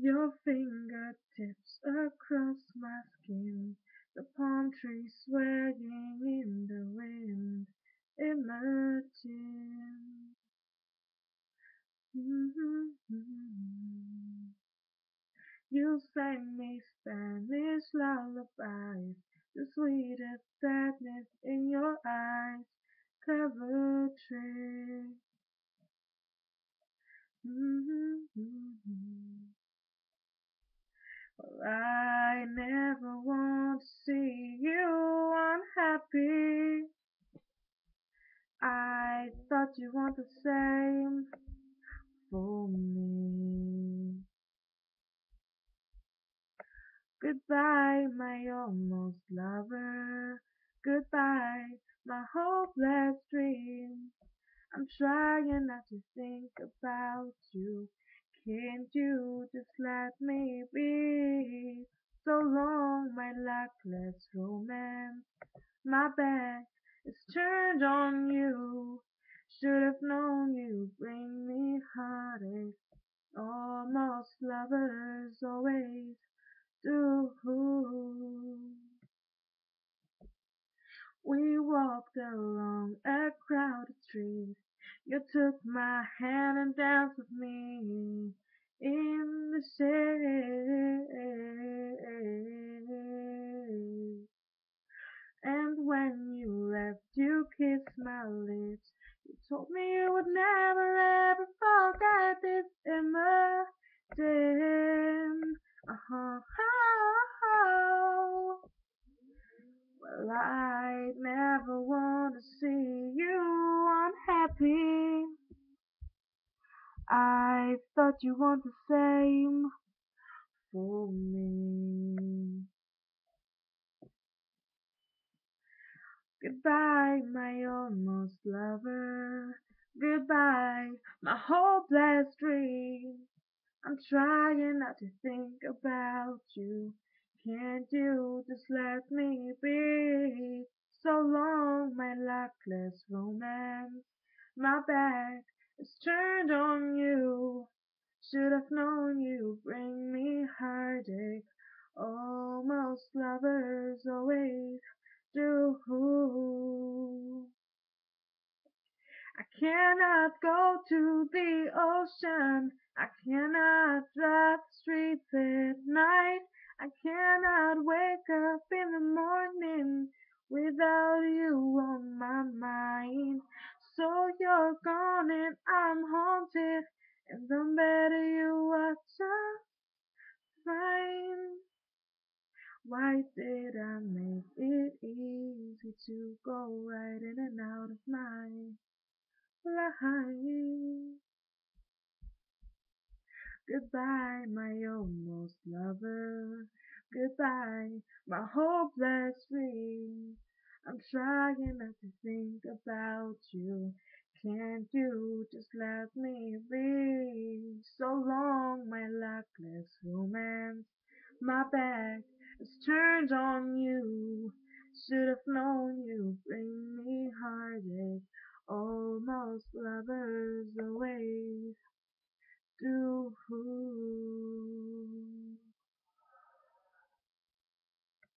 Your fingertips across my skin, the palm trees swaying in the wind, imagine. Mhm. You sang me Spanish lullabies, the sweetest sadness in your eyes, poetry. Well, I never want to see you unhappy. I thought you want the same for me. Goodbye, my almost lover. Goodbye, my hopeless dream. I'm trying not to think about you. Can't you just let me be? So long, my luckless romance. My back is turned on you. Should have known you bring me heartache. Almost lovers always do. We walked along a crowded street. You took my hand and danced with me in the shade. And when you left, you kissed my lips. You told me you would never ever forget this imagine. Uh-huh. Well, I never want to see you unhappy. I thought you want the same for me. Goodbye, my almost lover. Goodbye, my hopeless dream. I'm trying not to think about you. Can't you just let me be? So long, my luckless romance. My back is turned on you. Should have known you bring me heartache. Almost lovers always do. I cannot go to the ocean. I cannot drive the streets at night. I cannot wake up in the morning without you on my mind. So you're gone and I'm haunted, and the better you are just fine. Why did I make it easy to go right in and out of my life? Goodbye, my almost lover. Goodbye, my hopeless dream. I'm trying not to think about you. Can't you just let me be? So long, my luckless romance. My back is turned on you. Should have known you bring me heartache. Almost lovers away do.